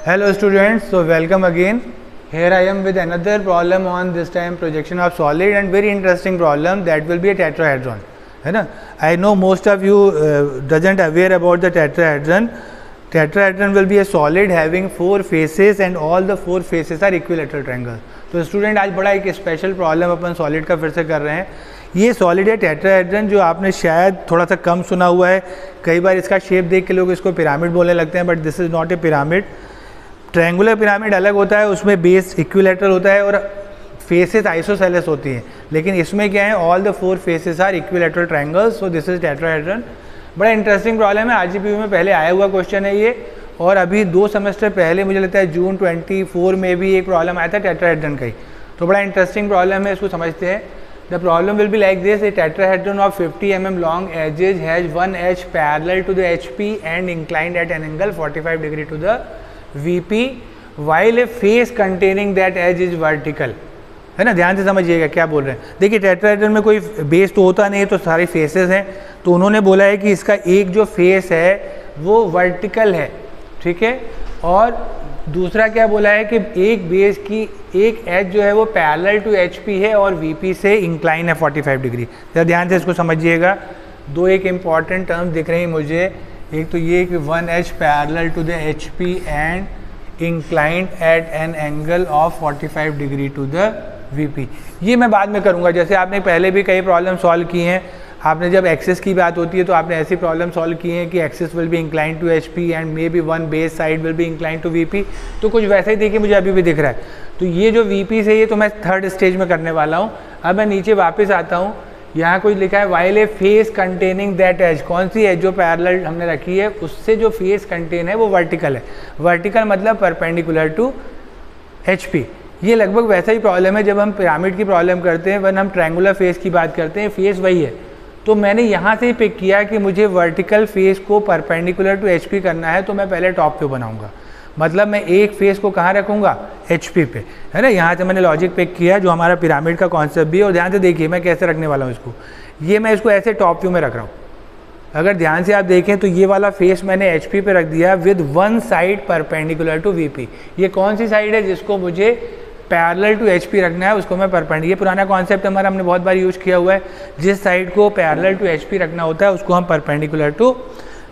Hello students, so welcome again. Here I am with another problem on this time projection of solid and very interesting problem that will be a tetrahedron. है ना? I know most of you doesn't aware about the tetrahedron. Tetrahedron will be a solid having 4 faces and all the 4 faces are equilateral triangles. तो student आज बड़ा एक special problem अपन solid का फिर से कर रहे हैं. ये सॉलिड है टेट्राहेड्रन जो आपने शायद थोड़ा सा कम सुना हुआ है. कई बार इसका शेप देख के लोग इसको पिरामिड बोलने लगते हैं, but this is not a pyramid. Triangular pyramid अलग होता है, उसमें बेस इक्विलैटरल होता है और फेसेस आइसोसेलेस होती हैं. लेकिन इसमें क्या है, all the 4 faces are equilateral triangles. So this is tetrahedron. बड़ा इंटरेस्टिंग प्रॉब्लम है. आरजीपीयू में पहले आया हुआ क्वेश्चन है ये, और अभी 2 सेमेस्टर पहले मुझे लगता है जून 24 में भी एक प्रॉब्लम आया था टेट्राहेड्रन का ही. तो बड़ा इंटरेस्टिंग प्रॉब्लम है, इसको समझते हैं. The problem will be like this. A tetrahedron of 50 mm long edges has one edge parallel to the HP and inclined at an angle 45 degree to the VP while a face containing that edge is vertical. है ना, ध्यान से समझिएगा क्या बोल रहे हैं. देखिए टेट्राहेड्रन में कोई बेस तो होता नहीं है, तो सारे फेसेस हैं. तो उन्होंने बोला है कि इसका एक जो फेस है वो वर्टिकल है, ठीक है. और दूसरा क्या बोला है कि एक बेस की एक एज जो है वो पैरेलल टू एचपी है और वीपी से इंक्लाइन है 45 डिग्री. जरा ध्यान से इसको समझिएगा. 2 एक इम्पॉर्टेंट टर्म्स दिख रही हैं मुझे. एक तो ये कि one edge parallel to the HP and inclined at an angle of 45 degree to the VP. ये मैं बाद में करूँगा. जैसे आपने पहले भी कई प्रॉब्लम सॉल्व किए हैं. आपने जब एक्सिस की बात होती है तो आपने ऐसी प्रॉब्लम सॉल्व की है कि axis will be incline to HP and may be one base side will be incline to VP. तो कुछ वैसे ही देखिए मुझे अभी भी दिख रहा है. तो ये जो वीपी से ये तो मैं 3rd स्टेज में करने वाला हूँ. अब मैं नीचे वापस आता हूँ. यहाँ कुछ लिखा है while a face containing that edge. कौन सी एज जो पैरेलल हमने रखी है उससे जो फेस कंटेन है वो वर्टिकल है. वर्टिकल मतलब परपेंडिकुलर टू एचपी. ये लगभग वैसा ही प्रॉब्लम है जब हम पिरामिड की प्रॉब्लम करते हैं, वन हम ट्रायंगुलर फेस की बात करते हैं, फेस वही है. तो मैंने यहाँ से ही पिक किया कि मुझे वर्टिकल फेस को परपेंडिकुलर टू एचपी करना है, तो मैं पहले टॉप पे बनाऊंगा. मतलब मैं एक फेस को कहाँ रखूँगा, एचपी पे, है ना. यहाँ से मैंने लॉजिक पिक किया जो हमारा पिरामिड का कॉन्सेप्ट भी है. और ध्यान से देखिए मैं कैसे रखने वाला हूँ इसको. ये मैं इसको ऐसे टॉप व्यू में रख रहा हूँ. अगर ध्यान से आप देखें तो ये वाला फेस मैंने एचपी पे रख दिया with one side perpendicular to VP. ये कौन सी साइड है जिसको मुझे पैरेलल टू एचपी रखना है, उसको मैं परपेंडिकुलर. ये पुराना कॉन्सेप्ट हमारा हमने बहुत बार यूज़ किया हुआ है. जिस साइड को पैरेलल टू एचपी रखना होता है उसको हम परपेंडिकुलर टू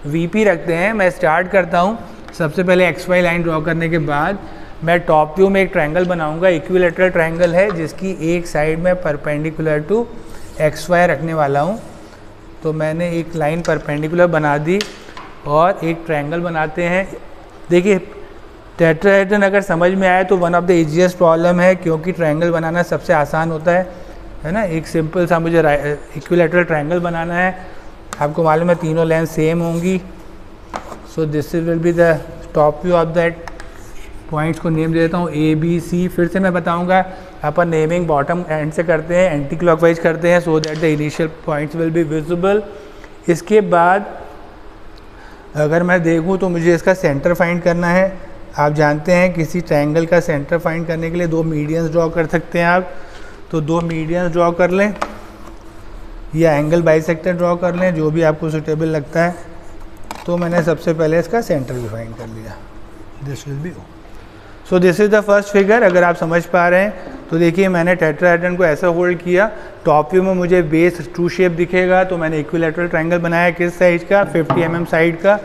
वीपी रखते हैं. मैं स्टार्ट करता हूँ. सबसे पहले एक्स वाई लाइन ड्रॉ करने के बाद मैं टॉप व्यू में एक ट्रायंगल बनाऊंगा. इक्विलैटरल ट्रायंगल है जिसकी एक साइड में परपेंडिकुलर टू एक्स वाई रखने वाला हूँ. तो मैंने एक लाइन परपेंडिकुलर बना दी और एक ट्रायंगल बनाते हैं. देखिए टेट्राहेड्रन अगर समझ में आए तो one of the easiest problem है, क्योंकि ट्रायंगल बनाना सबसे आसान होता है ना. एक सिंपल सा मुझे इक्विलैटरल ट्रायंगल बनाना है. आपको मालूम है तीनों लेंथ सेम होंगी. So this will be the top view of that. Points को नेम दे देता हूँ ए बी सी. फिर से मैं बताऊँगा अपन नेमिंग बॉटम एंड से करते हैं, एंटी क्लॉकवाइज करते हैं, so that the initial points will be visible. इसके बाद अगर मैं देखूँ तो मुझे इसका सेंटर फाइंड करना है. आप जानते हैं किसी ट्रायंगल का सेंटर फाइंड करने के लिए 2 मीडियंस ड्रॉ कर सकते हैं आप. तो 2 मीडियंस ड्रॉ कर लें या एंगल बाइसेक्टर ड्रॉ कर लें, जो भी आपको सूटेबल लगता है. तो मैंने सबसे पहले इसका सेंटर भी फाइंड कर लिया. This will be O. So this is the first figure. अगर आप समझ पा रहे हैं तो देखिए मैंने टेट्राहेड्रन को ऐसा होल्ड किया. टॉप व्यू में मुझे बेस ट्रू शेप दिखेगा. तो मैंने इक्विलैटरल ट्रायंगल बनाया किस साइड का, 50 mm साइड का.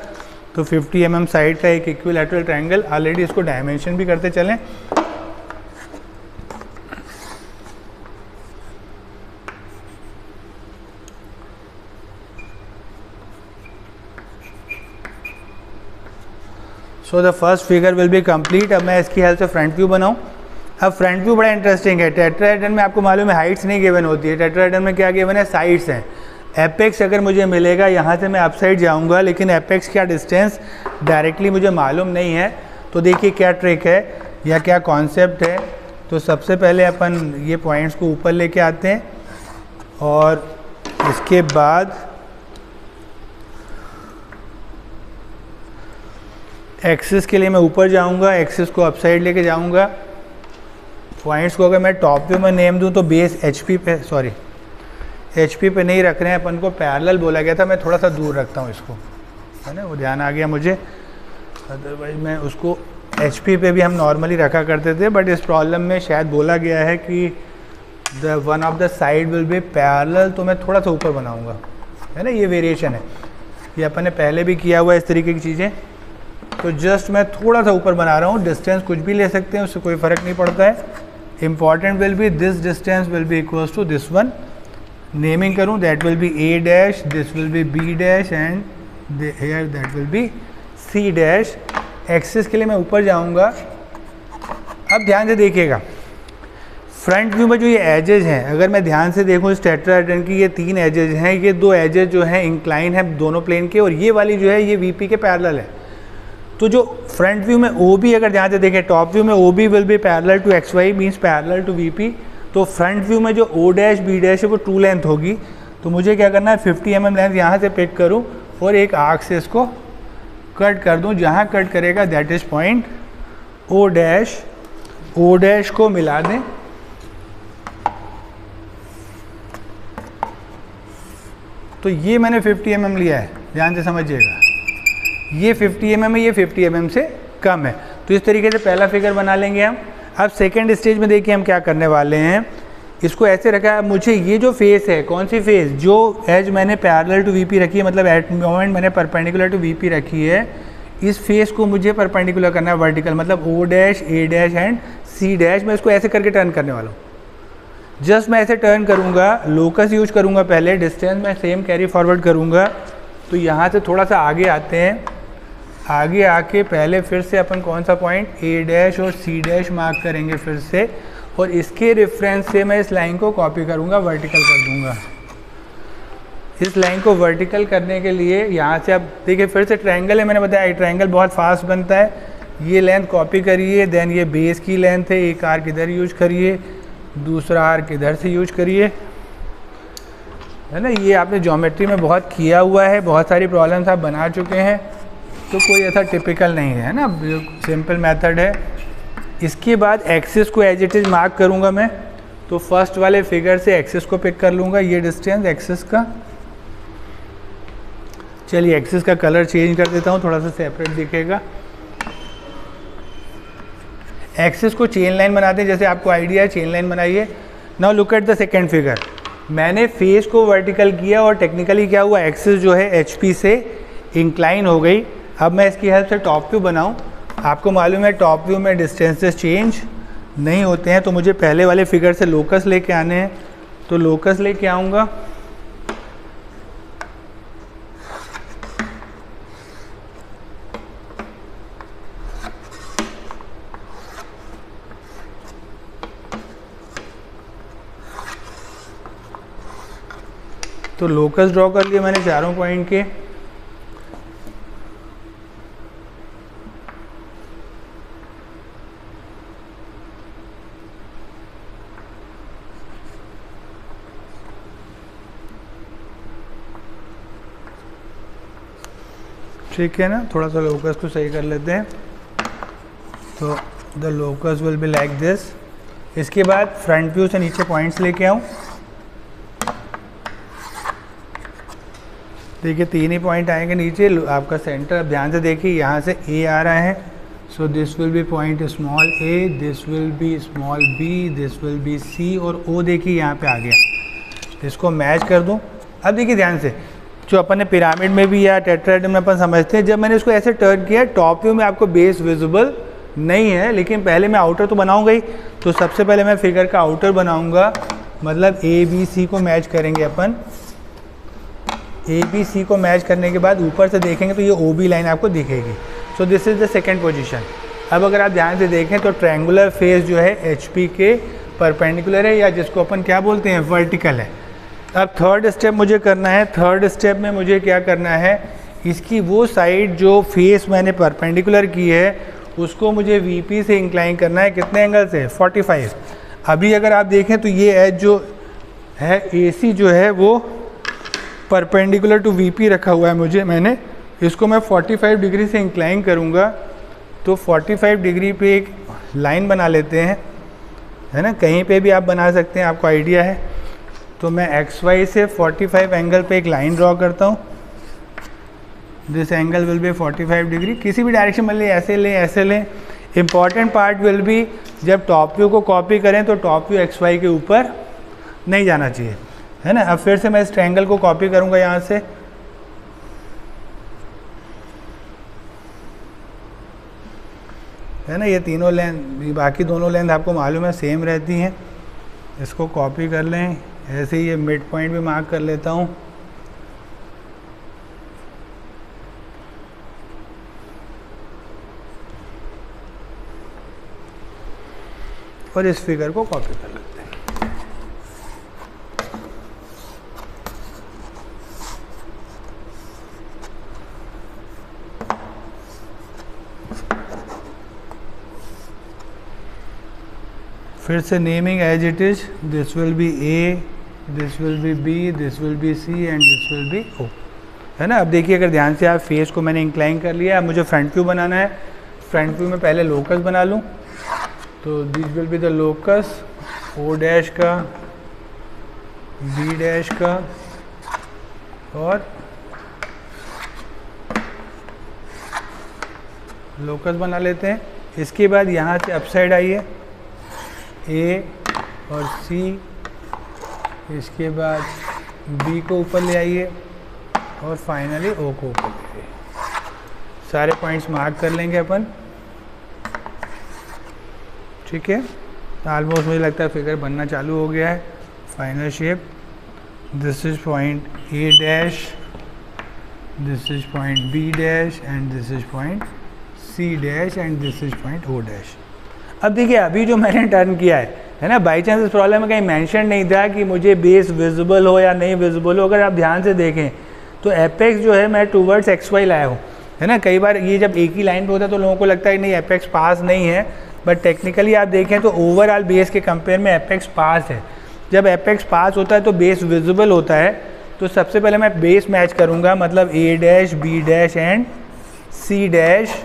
तो 50 mm साइड का एक इक्विलैटरल ट्रायंगल. ऑलरेडी इसको डायमेंशन भी करते चलें. So the first figure will be complete. अब मैं इसकी हेल्प से फ्रंट व्यू बनाऊं. अब फ्रंट व्यू बड़ा इंटरेस्टिंग है. टेट्राहेड्रन में आपको मालूम है हाइट्स नहीं गिवन होती है. टेट्राहेड्रन में क्या गिवन है, साइड्स हैं. एपेक्स अगर मुझे मिलेगा यहाँ से मैं अपसाइड जाऊँगा, लेकिन एपेक्स क्या डिस्टेंस डायरेक्टली मुझे मालूम नहीं है. तो देखिए क्या ट्रिक है या क्या कॉन्सेप्ट है. तो सबसे पहले अपन ये पॉइंट्स को ऊपर लेके आते हैं और इसके बाद एक्सिस के लिए मैं ऊपर जाऊँगा, एक्सिस को अपसाइड लेके जाऊँगा. पॉइंट्स को अगर मैं टॉप व्यू में नेम दूँ तो बेस एचपी पे, सॉरी एचपी पे नहीं रख रहे हैं अपन को, पैरेलल बोला गया था. मैं थोड़ा सा दूर रखता हूँ इसको, है ना, वो ध्यान आ गया मुझे. अदरवाइज मैं उसको HP पे भी हम नॉर्मली रखा करते थे, बट इस प्रॉब्लम में शायद बोला गया है कि one of the side will be parallel, तो मैं थोड़ा सा ऊपर बनाऊंगा, है ना, ये वेरिएशन है, ये अपन ने पहले भी किया हुआ है इस तरीके की चीज़ें। तो जस्ट मैं थोड़ा सा ऊपर बना रहा हूँ, डिस्टेंस कुछ भी ले सकते हैं, उससे कोई फ़र्क नहीं पड़ता है। Important will be this distance will be equals to this one, naming करूँ, that will be A dash, this will be B dash and here that will be C dash. Axis के लिए मैं ऊपर जाऊँगा। अब ध्यान से देखिएगा, फ्रंट व्यू में जो ये एजेज हैं, अगर मैं ध्यान से देखूँ इस टेट्राहेड्रन की, ये 3 एजेज हैं, ये 2 एजेज जो हैं इंक्लाइन है दोनों प्लेन के, और ये वाली जो है ये VP के पैरेलल है। तो जो फ्रंट व्यू में OB, अगर ध्यान से देखें, टॉप व्यू में OB will be parallel to XY means parallel to VP, तो फ्रंट व्यू में जो O डैश B डैश है वो ट्रू लेंथ होगी। तो मुझे क्या करना है, 50 mm लेंथ यहाँ से पिक करूँ और एक आर्क से इसको कट कर दूँ, जहाँ कट करेगा that is point O dash. O dash को मिला दें, तो ये मैंने 50 mm लिया है, ध्यान से समझिएगा, ये 50 mm है, ये 50 mm से कम है। तो इस तरीके से पहला फिगर बना लेंगे हम। अब सेकंड स्टेज में देखिए हम क्या करने वाले हैं, इसको ऐसे रखा है, मुझे ये जो फेस है, कौन सी फेस, जो एज मैंने पैरेलल टू VP रखी है, मतलब एट मोमेंट मैंने परपेंडिकुलर टू VP रखी है, इस फेस को मुझे परपेंडिकुलर करना है वर्टिकल, मतलब O dash A dash and C dash. मैं इसको ऐसे करके टर्न करने वाला हूँ। जस्ट मैं ऐसे टर्न करूँगा, लोकस यूज करूँगा पहले, डिस्टेंस मैं सेम कैरी फॉरवर्ड करूँगा। तो यहाँ से थोड़ा सा आगे आते हैं, आगे आके पहले फिर से अपन कौन सा पॉइंट A डैश और C डैश मार्क करेंगे फिर से, और इसके रेफरेंस से मैं इस लाइन को कॉपी करूँगा, वर्टिकल कर दूँगा। इस लाइन को वर्टिकल करने के लिए यहाँ से अब देखिए फिर से ट्रायंगल है, मैंने बताया ट्रायंगल बहुत फास्ट बनता है। ये लेंथ कॉपी करिए, देन ये बेस की लेंथ है, एक आर्क इधर यूज करिए, दूसरा आर्क इधर से यूज करिए, है ना। ये आपने ज्योमेट्री में बहुत किया हुआ है, बहुत सारी प्रॉब्लम्स आप बना चुके हैं, तो कोई ऐसा टिपिकल नहीं है ना, सिंपल मेथड है। इसके बाद एक्सिस को एज इट इज़ मार्क करूँगा मैं, तो फर्स्ट वाले फिगर से एक्सिस को पिक कर लूँगा, ये डिस्टेंस एक्सिस का। चलिए एक्सिस का कलर चेंज कर देता हूँ, थोड़ा सा सेपरेट दिखेगा। एक्सिस को चेन लाइन बनाते हैं, जैसे आपको आइडिया है, चेन लाइन बनाइए। Now look at the second figure, मैंने फेस को वर्टिकल किया और टेक्निकली क्या हुआ, एक्सिस जो है HP से इंक्लाइन हो गई। अब मैं इसकी हेल्प से टॉप व्यू बनाऊं। आपको मालूम है टॉप व्यू में डिस्टेंसेस चेंज नहीं होते हैं, तो मुझे पहले वाले फिगर से लोकस लेके आने हैं। तो लोकस लेके आऊँगा, तो लोकस ड्रॉ कर लिए मैंने चारों पॉइंट के। ठीक है ना, थोड़ा सा लोकस को सही कर लेते हैं। तो the locus will be like this. इसके बाद फ्रंट व्यू से नीचे पॉइंट्स लेके आऊँ। देखिए 3 ही पॉइंट आएंगे नीचे, आपका सेंटर। अब ध्यान से देखिए, यहाँ से A आ रहा है, so this will B point small a, this will B small b, this will be c, और O देखिए यहाँ पे आ गया। इसको मैच कर दूँ। अब देखिए ध्यान से, जो अपन ने पिरामिड में भी या टेट्राहेड्रन में अपन समझते हैं, जब मैंने इसको ऐसे टर्न किया, टॉप व्यू में आपको बेस विजिबल नहीं है, लेकिन पहले मैं आउटर तो बनाऊंगा ही। तो सबसे पहले मैं फिगर का आउटर बनाऊंगा, मतलब A B C को मैच करेंगे अपन। A B C को मैच करने के बाद ऊपर से देखेंगे तो ये OB लाइन आपको दिखेगी। सो this is the second position. अब अगर आप ध्यान से देखें तो ट्रायंगुलर फेस जो है HP के परपेंडिकुलर है, या जिसको अपन क्या बोलते हैं, वर्टिकल है। अब थर्ड स्टेप मुझे करना है। थर्ड स्टेप में मुझे क्या करना है, इसकी वो साइड जो फेस मैंने परपेंडिकुलर की है उसको मुझे VP से इंक्लाइन करना है। कितने एंगल से, 45। अभी अगर आप देखें तो ये एज जो है AC जो है वो परपेंडिकुलर टू VP रखा हुआ है मुझे, मैंने इसको मैं 45 डिग्री से इंक्लाइन करूँगा। तो 45 डिग्री पे एक लाइन बना लेते हैं, है ना, कहीं पे भी आप बना सकते हैं, आपको आइडिया है। तो मैं XY से 45 एंगल पे एक लाइन ड्रॉ करता हूँ। This angle will be 45 degree. किसी भी डायरेक्शन में ले, ऐसे लें ऐसे लें। इम्पॉर्टेंट पार्ट विल बी जब टॉप व्यू को कॉपी करें तो टॉप व्यू एक्स वाई के ऊपर नहीं जाना चाहिए, है ना। अब फिर से मैं इस ट्रायंगल को कॉपी करूँगा यहाँ से, है ना। ये तीनों लेंथ, बाकी दोनों लेंथ आपको मालूम है सेम रहती हैं। इसको कॉपी कर लें, ऐसे ही ये मिड पॉइंट भी मार्क कर लेता हूँ। और इस फिगर को कॉपी कर लेते हैं। फिर से naming as it is, this will be A, this will be B, this will be C and this will be O, है ना। अब देखिए अगर ध्यान से आप फेस को मैंने इंक्लाइन कर लिया, अब मुझे फ्रंट व्यू बनाना है। फ्रंट व्यू में पहले लोकस बना लूँ, तो this will be the locus O dash का, बी डैश का और लोकस बना लेते हैं। इसके बाद यहाँ से अपसाइड आइए, ए और सी, इसके बाद बी को ऊपर ले आइए और फाइनली ओ को ऊपर ले आइए। सारे पॉइंट्स मार्क कर लेंगे अपन, ठीक है। ऑलमोस्ट मुझे लगता है फिगर बनना चालू हो गया है। Final shape, this is point A dash, this is point B dash and this is point C dash and this is point O dash. अब देखिए अभी जो मैंने टर्न किया है ना, बाई चांस इस प्रॉब्लम में कहीं मेंशन नहीं था कि मुझे बेस विजिबल हो या नहीं विजिबल हो। अगर आप ध्यान से देखें तो एपेक्स जो है मैं टूवर्ड्स एक्स वाई लाया हूँ, है ना। कई बार ये जब एक ही लाइन पे होता है तो लोगों को लगता है नहीं एपेक्स पास नहीं है, बट टेक्निकली आप देखें तो ओवरऑल बेस के कंपेयर में एपेक्स पास है। जब एपेक्स पास होता है तो बेस विजिबल होता है। तो सबसे पहले मैं बेस मैच करूँगा, मतलब A dash, B dash and C dash,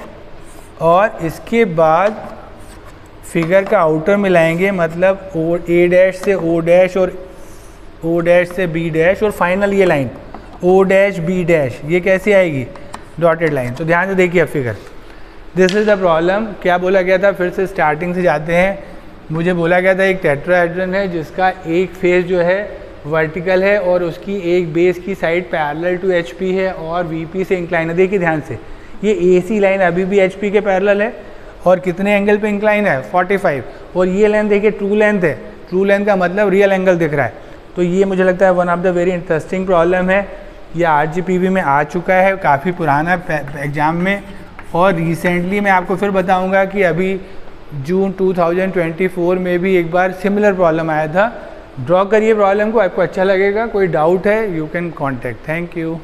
और इसके बाद फिगर का आउटर मिलाएंगे, मतलब ओ ए डैश से ओ डैश और ओ डैश से बी डैश, और फाइनल ये line O dash B dash, ये कैसी आएगी, डॉटेड लाइन। तो ध्यान से देखिए अब figure, this is the problem. क्या बोला गया था, फिर से स्टार्टिंग से जाते हैं। मुझे बोला गया था एक टेट्राहेड्रन है जिसका एक फेस जो है वर्टिकल है और उसकी एक बेस की साइड पैरेलल टू एचपी है और वीपी से इंक्लाइन है। देखिए ध्यान से, ये एसी लाइन अभी भी एचपी के पैरेलल है और कितने एंगल पे इंक्लाइन है, 45। और ये लेंथ देखिए ट्रू लेंथ है, ट्रू लेंथ का मतलब रियल एंगल दिख रहा है। तो ये मुझे लगता है one of the very interesting problem है। ये आरजीपीवी में आ चुका है, काफ़ी पुराना एग्जाम में, और रिसेंटली मैं आपको फिर बताऊंगा कि अभी जून 2024 में भी एक बार सिमिलर प्रॉब्लम आया था। ड्रॉ करिए प्रॉब्लम को, आपको अच्छा लगेगा। कोई डाउट है you can contact. Thank you.